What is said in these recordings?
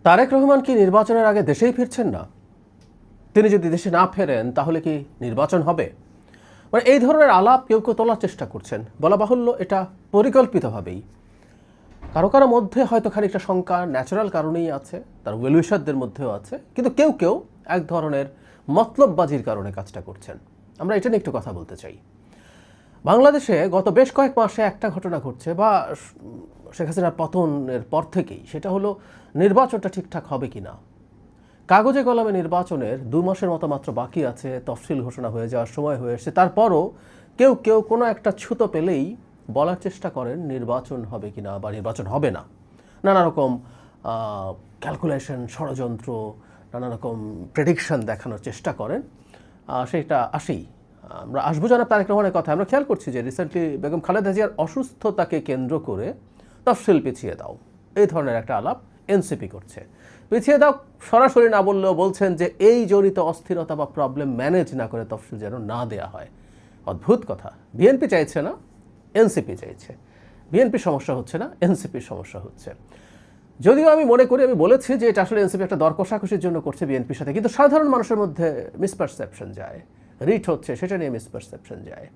তারেক রহমান কি নির্বাচনের আগে দেশেই ফিরছেন না? তিনি যদি দেশে না ফেরেন তাহলে কি নির্বাচন হবে? মানে এই ধরনের আলাপ কেউ কেউ তোলার চেষ্টা করছেন। বলা বাহুল্য এটা পরিকল্পিতভাবেই। কারো কারো মধ্যে হয়তো খানিকটা শঙ্কা ন্যাচারাল কারণেই আছে, তার ওয়েলউইশারদের মধ্যেও আছে, কিন্তু কেউ কেউ এক ধরনের মতলববাজির কারণে কাজটা করছেন। আমরা এটা নিয়ে একটু কথা বলতে চাই। বাংলাদেশে গত বেশ কয়েক মাসে একটা ঘটনা ঘটছে, বা শেখ হাসিনার পতনের পর থেকেই, সেটা হলো নির্বাচনটা ঠিকঠাক হবে কিনা। কাগজে কলমে নির্বাচনের 2 মাসের মতো মাত্র বাকি আছে, তফসিল ঘোষণা হয়ে যাওয়ার সময় হয়ে এসেছে। তারপরও কেউ কেউ কোনো একটা ছুতো পেলেই বলার চেষ্টা করেন নির্বাচন হবে কিনা বা নির্বাচন হবে না। নানা রকম ক্যালকুলেশন, ষড়যন্ত্র, নানা রকম প্রেডিকশন দেখানোর চেষ্টা করেন। সেটা আসেই। আমরা আসবো জনাব তারেক রহমানের কথা। আমরা খেয়াল করছি যে রিসেন্টলি বেগম খালেদা জিয়ার অসুস্থতাকে কেন্দ্র করে তফসিল পিছিয়ে দাও, এই ধরনের একটা আলাপ এনসিপি করছে। পিছিয়ে দাও সরাসরি না বললেও বলছেন যে এই জড়িত অস্থিরতা বা প্রবলেম ম্যানেজ না করে তফসিল যেন না দেয়া হয়। অদ্ভুত কথা। বিএনপি চাইছে না, এনসিপি চাইছে। বিএনপির সমস্যা হচ্ছে না, এনসিপির সমস্যা হচ্ছে। যদিও আমি মনে করি, আমি বলেছি যে এটা আসলে এনসিপি একটা দর কষাকষির জন্য করছে বিএনপির সাথে, কিন্তু সাধারণ মানুষের মধ্যে মিসপারসেপশন যায়, রিট হচ্ছে সেটা নিয়ে মিসপারসেপশন যায়।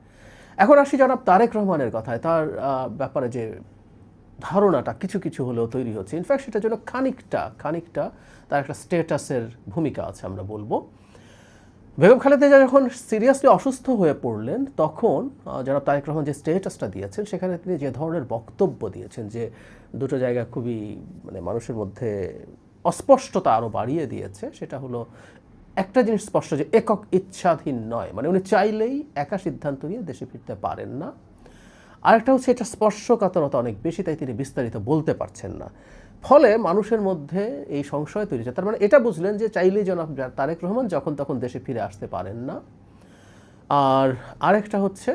এখন আসি জনাব তারেক রহমানের কথায়। তার ব্যাপারে যে ধারণাটা কিছু কিছু হলেও তৈরি হচ্ছে, ইনফ্যাক্ট সেটার জন্য খানিকটা তার একটা স্টেটাসের ভূমিকা আছে আমরা বলবো। বেগম খালেদা জিয়া যখন সিরিয়াসলি অসুস্থ হয়ে পড়লেন, তখন জনাব তারেক রহমান যে স্টেটাসটা দিয়েছেন, সেখানে তিনি যে ধরনের বক্তব্য দিয়েছেন, যে দুটো জায়গা খুবই মানে মানুষের মধ্যে অস্পষ্টতা আরও বাড়িয়ে দিয়েছে। সেটা হলো, একটা জিনিস স্পষ্ট যে একক ইচ্ছাধীন নয়, মানে উনি চাইলেই একা সিদ্ধান্ত নিয়ে দেশে ফিরতে পারেন না। আরেকটা হচ্ছে এটা স্পর্শকাতরতা অনেক বেশি, তাই তিনি বিস্তারিত বলতে পারছেন না। ফলে মানুষের মধ্যে এই সংশয় তৈরি হচ্ছে। তার মানে এটা বুঝলেন যে চাইলেই জনাব তারেক রহমান যখন তখন দেশে ফিরে আসতে পারেন না। আর আরেকটা হচ্ছে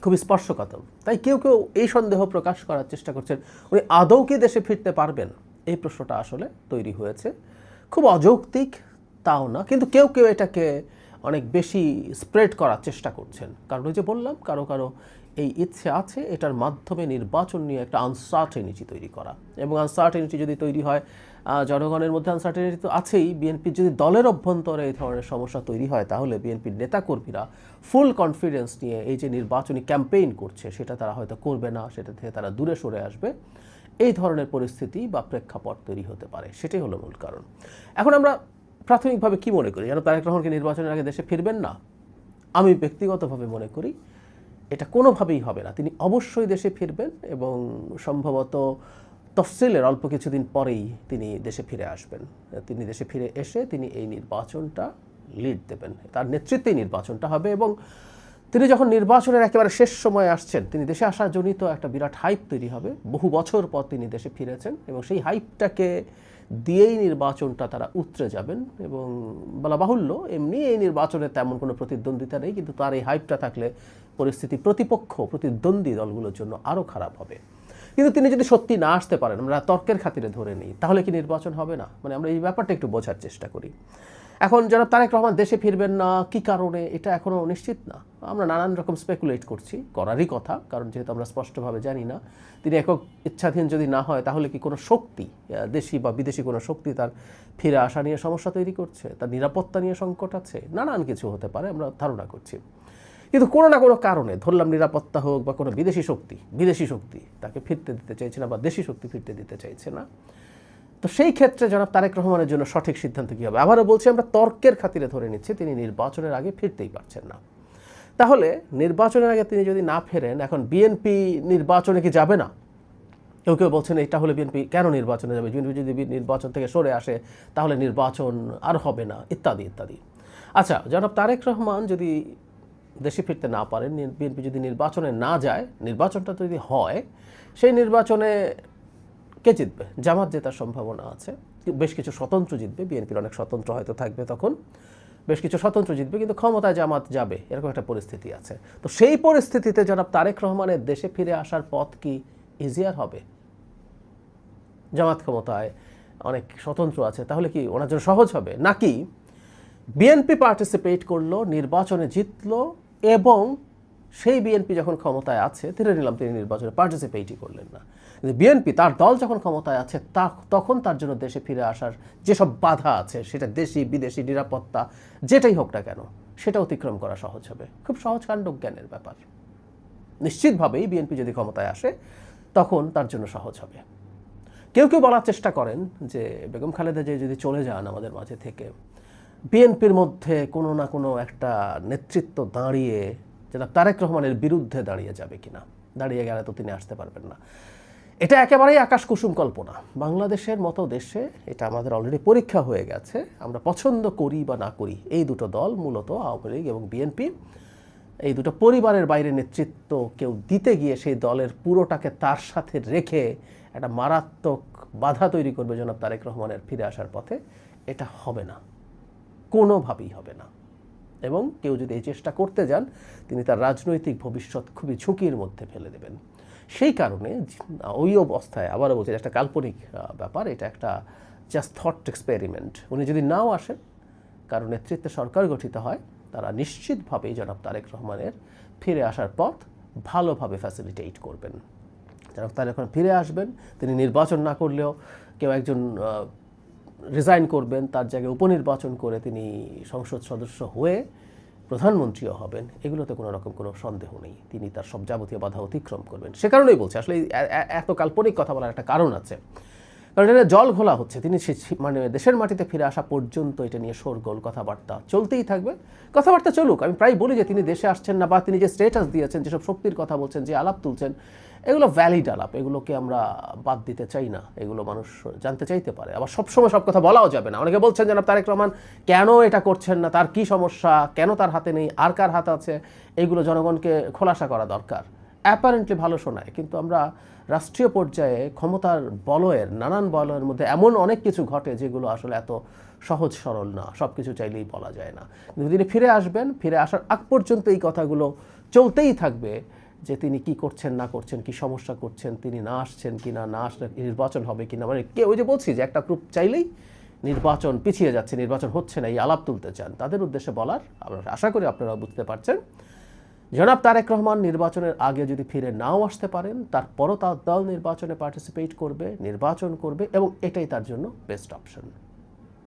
খুবই স্পর্শকাতর, তাই কেউ কেউ এই সন্দেহ প্রকাশ করার চেষ্টা করছেন উনি আদৌ কি দেশে ফিরতে পারবেন। এই প্রশ্নটা আসলে তৈরি হয়েছে। খুব অযৌক্তিক তাও না, কিন্তু কেউ কেউ এটাকে অনেক বেশি স্প্রেড করার চেষ্টা করছেন। কারণ ওই যে বললাম, কারো কারো এই ইচ্ছে আছে এটার মাধ্যমে নির্বাচন নিয়ে একটা আনসার্টেনিটি তৈরি করা, এবং আনসার্টেনিটি যদি তৈরি হয়, জনগণের মধ্যে আনসার্টেনিটি তো আছেই, বিএনপির যদি দলের অভ্যন্তরে এই ধরনের সমস্যা তৈরি হয়, তাহলে বিএনপির নেতাকর্মীরা ফুল কনফিডেন্স নিয়ে এই যে নির্বাচনী ক্যাম্পেইন করছে সেটা তারা হয়তো করবে না, সেটা থেকে তারা দূরে সরে আসবে। এই ধরনের পরিস্থিতি বা প্রেক্ষাপট তৈরি হতে পারে, সেটাই হলো মূল কারণ। এখন আমরা প্রাথমিকভাবে কি মনে করি, যেন তারেক রহমানকে নির্বাচনের আগে দেশে ফিরবেন না? আমি ব্যক্তিগতভাবে মনে করি এটা কোনোভাবেই হবে না। তিনি অবশ্যই দেশে ফিরবেন, এবং সম্ভবত তফসিলের অল্প কিছুদিন পরেই তিনি দেশে ফিরে আসবেন। তিনি দেশে ফিরে এসে তিনি এই নির্বাচনটা লিড দেবেন, তার নেতৃত্বেই নির্বাচনটা হবে। এবং তিনি যখন নির্বাচনের একেবারে শেষ সময়ে আসছেন, তিনি দেশে আসার জনিত একটা বিরাট হাইপ তৈরি হবে। বহু বছর পর তিনি দেশে ফিরেছেন, এবং সেই হাইপটাকে দিয়েই নির্বাচনটা তারা উতরে যাবেন। এবং বলা বাহুল্য, এমনি এই নির্বাচনে তেমন কোনো প্রতিদ্বন্দ্বিতা নেই, কিন্তু তার এই হাইপটা থাকলে পরিস্থিতি প্রতিদ্বন্দ্বী দলগুলোর জন্য আরও খারাপ হবে। কিন্তু তিনি যদি সত্যি না আসতে পারেন, আমরা তর্কের খাতিরে ধরে নিই, তাহলে কি নির্বাচন হবে না? মানে আমরা এই ব্যাপারটা একটু বোঝার চেষ্টা করি। এখন জনাব তারেক রহমান দেশে ফিরবেন না, কী কারণে, এটা এখনও নিশ্চিত না। আমরা নানান রকম স্পেকুলেট করছি, করারই কথা, কারণ যেহেতু আমরা স্পষ্টভাবে জানি না। তিনি একক ইচ্ছাধীন যদি না হয়, তাহলে কি কোনো শক্তি, দেশি বা বিদেশি কোনো শক্তি তার ফিরে আসা নিয়ে সমস্যা তৈরি করছে, তার নিরাপত্তা নিয়ে সংকট আছে, নানান কিছু হতে পারে, আমরা ধারণা করছি। কিন্তু কোনো না কোনো কারণে, ধরলাম নিরাপত্তা হোক বা কোনো বিদেশি শক্তি তাকে ফিরতে দিতে চাইছে না, বা দেশি শক্তি ফিরতে দিতে চাইছে না। তো সেই ক্ষেত্রে জনাব তারেক রহমানের জন্য সঠিক সিদ্ধান্ত কী হবে? আবারও বলছি, আমরা তর্কের খাতিরে ধরে নিচ্ছি তিনি নির্বাচনের আগে ফিরতেই পারছেন না। তাহলে নির্বাচনের আগে তিনি যদি না ফেরেন, এখন বিএনপি নির্বাচনে কি যাবে না? কেউ কেউ বলছেন এটা হলে বিএনপি কেন নির্বাচনে যাবে, বিএনপি যদি নির্বাচন থেকে সরে আসে তাহলে নির্বাচন আর হবে না, ইত্যাদি ইত্যাদি। আচ্ছা, জনাব তারেক রহমান যদি দেশে ফিরতে না পারেন, বিএনপি যদি নির্বাচনে না যায়, নির্বাচনটা যদি হয়, সেই নির্বাচনে কে জিতবে? জামাত জেতার সম্ভাবনা আছে। বেশ কিছু স্বতন্ত্র জিতবে, বিএনপির অনেক স্বতন্ত্র হয়তো থাকবে তখন, বেশ কিছু স্বতন্ত্র জিতবে, কিন্তু ক্ষমতায় জামাত যাবে, এরকম একটা পরিস্থিতি আছে। তো সেই পরিস্থিতিতে জনাব তারেক রহমানের দেশে ফিরে আসার পথ কি ইজিয়ার হবে? জামাত ক্ষমতায়, অনেক স্বতন্ত্র আছে, তাহলে কি ওনার জন্য সহজ হবে? নাকি বিএনপি পার্টিসিপেট করলো, নির্বাচনে জিতলো, এবং সেই বিএনপি যখন ক্ষমতায় আছে, ধরে নিলাম তিনি নির্বাচনে পার্টিসিপেটই করলেন না, কিন্তু বিএনপি তার দল যখন ক্ষমতায় আছে তখন তার জন্য দেশে ফিরে আসার যেসব বাধা আছে, সেটা দেশি বিদেশি নিরাপত্তা যেটাই হোক না কেন, সেটা অতিক্রম করা সহজ হবে। খুব সহজ কাণ্ডজ্ঞানের ব্যাপার। নিশ্চিতভাবেই বিএনপি যদি ক্ষমতায় আসে তখন তার জন্য সহজ হবে। কেউ কেউ বলার চেষ্টা করেন যে বেগম খালেদা জিয়া যদি চলে যান আমাদের মাঝে থেকে, বিএনপির মধ্যে কোনো না কোনো একটা নেতৃত্ব দাঁড়িয়ে যেটা তারেক রহমানের বিরুদ্ধে দাঁড়িয়ে যাবে কিনা, দাঁড়িয়ে গেলে তো তিনি আসতে পারবেন না। এটা একেবারেই আকাশ কুসুম কল্পনা। বাংলাদেশের মতো দেশে এটা আমাদের অলরেডি পরীক্ষা হয়ে গেছে। আমরা পছন্দ করি বা না করি, এই দুটো দল মূলত আওয়ামী লীগ এবং বিএনপি, এই দুটো পরিবারের বাইরে নেতৃত্ব কেউ দিতে গিয়ে সেই দলের পুরোটাকে তার সাথে রেখে একটা মারাত্মক বাধা তৈরি করবে জনাব তারেক রহমানের ফিরে আসার পথে। এটা হবে না, কোনোভাবেই হবে না। এবং কেউ যদি এই চেষ্টা করতে যান, তিনি তার রাজনৈতিক ভবিষ্যৎ খুবই ঝুঁকির মধ্যে ফেলে দেবেন। সেই কারণে ওই অবস্থায়, আবারও বলছি, একটা কাল্পনিক ব্যাপার, এটা একটা জাস্ট থট এক্সপেরিমেন্ট। উনি যদি নাও আসেন, কারণ নেতৃত্বে সরকার গঠিত হয়, তারা নিশ্চিতভাবেই জনাব তারেক রহমানের ফিরে আসার পথ ভালোভাবে ফ্যাসিলিটেট করবেন। জনাব তারেক রহমান ফিরে আসবেন, তিনি নির্বাচন না করলেও কেউ একজন রিজাইন করবেন, তার জায়গায় উপনির্বাচন করে তিনি সংসদ সদস্য হয়ে প্রধানমন্ত্রীও হবেন, এগুলোতে কোনো রকম কোনো সন্দেহ নেই। তিনি তার সব যাবতীয় বাধা অতিক্রম করবেন। সে কারণেই বলছে, আসলে এত কাল্পনিক কথা বলার একটা কারণ আছে, কারণ এটা জল ঘোলা হচ্ছে। তিনি মানে দেশের মাটিতে ফিরে আসা পর্যন্ত এটা নিয়ে শোরগোল, কথাবার্তা চলতেই থাকবে। কথাবার্তা চলুক। আমি প্রায় বলি যে তিনি দেশে আসছেন না, বা তিনি যে স্টেটাস দিয়েছেন, যেসব শক্তির কথা বলছেন, যে আলাপ তুলছেন, এগুলো ভ্যালিড আলাপ, এগুলোকে আমরা বাদ দিতে চাই না। এগুলো মানুষ জানতে চাইতে পারে। আবার সবসময় সব কথা বলাও যাবে না। অনেকে বলছেন জনাব তারেক রহমান কেন এটা করছেন না, তার কি সমস্যা, কেন তার হাতে নেই, আর কার হাতে আছে, এগুলো জনগণকে খোলাসা করা দরকার। অ্যাপারেন্টলি ভালো শোনায়, কিন্তু আমরা রাষ্ট্রীয় পর্যায়ে ক্ষমতার বলয়ের, নানান বলয়ের মধ্যে এমন অনেক কিছু ঘটে যেগুলো আসলে এত সহজ সরল না, সব কিছু চাইলেই বলা যায় না। কিন্তু তিনি ফিরে আসবেন, ফিরে আসার আগ পর্যন্ত এই কথাগুলো চলতেই থাকবে যে তিনি কি করছেন না করছেন, কি সমস্যা করছেন, তিনি না আসছেন কি না, না আসলে নির্বাচন হবে কি না। মানে ওই যে বলছি যে একটা গ্রুপ চাইলেই নির্বাচন পিছিয়ে যাচ্ছে, নির্বাচন হচ্ছে না, এই আলাপ তুলতে চান। তাদের উদ্দেশ্যে বলার, আমরা আশা করি আপনারা বুঝতে পারছেন, জনাব তারেক রহমান নির্বাচনের আগে যদি ফিরে নাও আসতে পারেন, তারপরও তার দল নির্বাচনে পার্টিসিপেট করবে, নির্বাচন করবে, এবং এটাই তার জন্য বেস্ট অপশন।